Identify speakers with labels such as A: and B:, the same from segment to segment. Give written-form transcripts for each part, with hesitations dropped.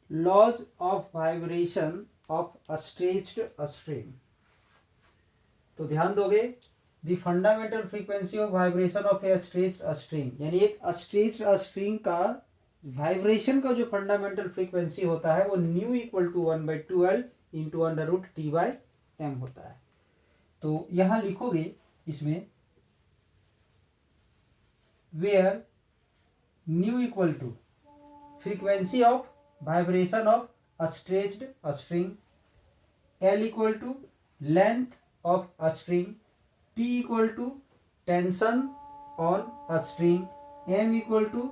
A: Laws of vibration of a stretched string. तो ध्यान दोगे, the fundamental frequency of vibration of a stretched string, यानी एक stretched string का वाइब्रेशन का जो फंडामेंटल फ्रीक्वेंसी होता है वो nu equal to 1/12 into under root T by M होता है। तो यहाँ लिखोगे इसमें where nu equal to frequency of vibration of a stretched string, L equal to length of a string, T equal to tension on a string, M equal to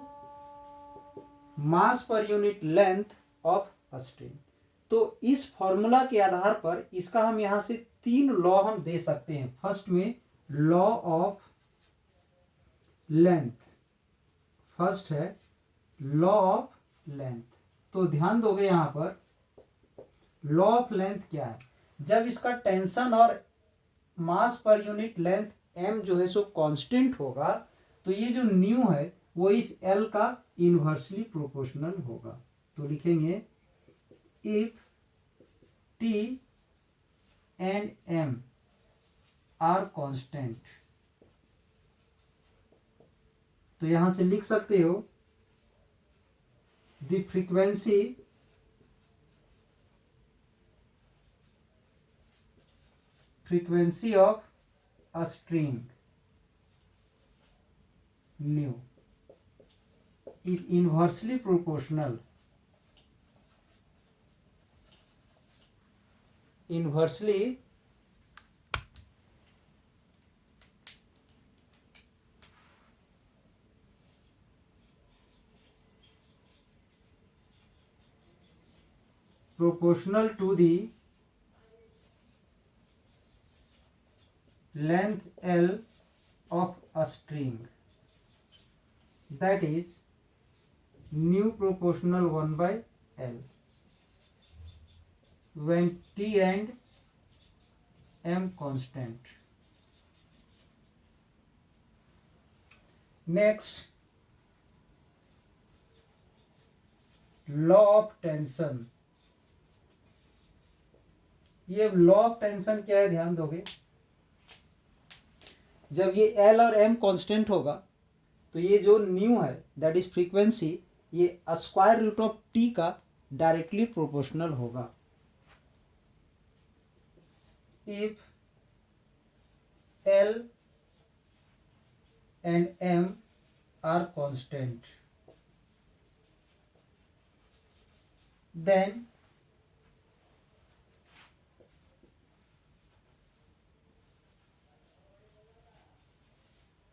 A: mass per unit length of a string। तो इस formula के आधार पर इसका हम यहां से 3 law हम दे सकते हैं। फर्स्ट में लॉ ऑफ लेंथ, फर्स्ट है लॉ ऑफ लेंथ। तो ध्यान दोगे यहां पर लॉ ऑफ लेंथ क्या है, जब इसका टेंशन और मास पर यूनिट लेंथ m जो है सो कांस्टेंट होगा तो ये जो न्यू है वो इस l का इनवर्सली प्रोपोर्शनल होगा। तो लिखेंगे if t and m are constant, तो यहां से लिख सकते हो the frequency of a string nu is inversely proportional to the length L of a string, that is nu proportional 1/L when t and m constant। next law of tension. ये law of tension क्या है, ध्यान दोगे, जब ये L और M constant होगा तो ये जो न्यू है दैट इज फ्रीक्वेंसी, ये स्क्वायर रूट ऑफ T का डायरेक्टली प्रोपोर्शनल होगा। If L and M are constant then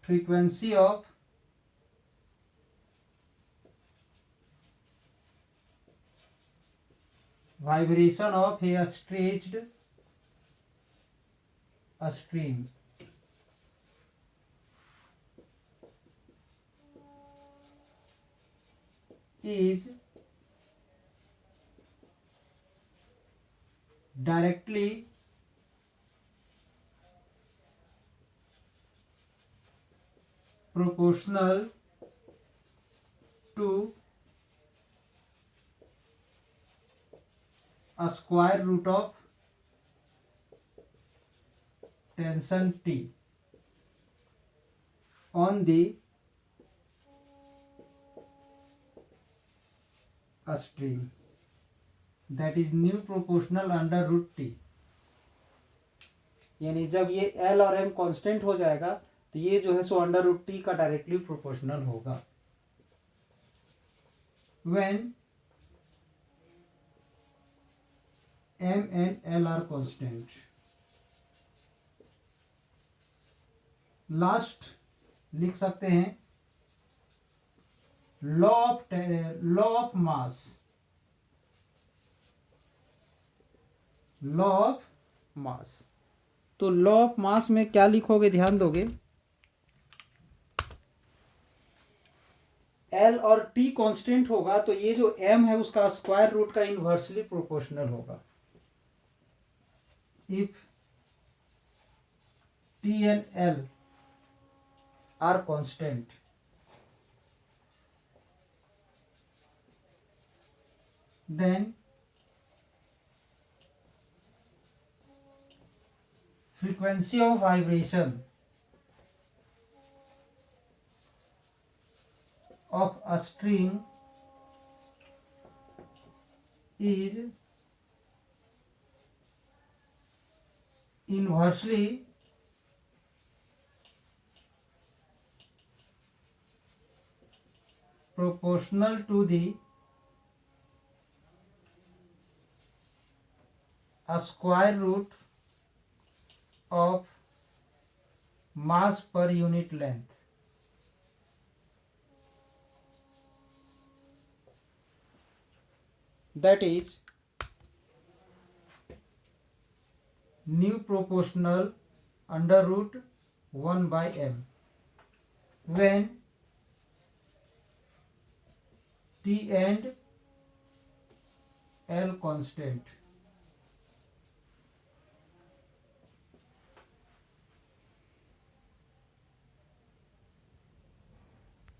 A: frequency of vibration of a stretched string is directly proportional to a square root of tension T on the string, that is nu proportional under root T। यानी जब ये L और M constant हो जाएगा तो ये जो है सो अंडर रूट T का डायरेक्टली प्रोपोर्शनल होगा। when M and L are constant। Last लिख सकते हैं law of mass, law of mass. तो लॉ ऑफ मास में क्या लिखोगे, ध्यान दोगे, L और T कांस्टेंट होगा तो ये जो M है उसका स्क्वायर रूट का इनवर्सली प्रोपोर्शनल होगा। If T and L are constant, then frequency of vibration of a string is inversely proportional to the square root of mass per unit length. That is nu proportional under root 1 by m when t and l constant.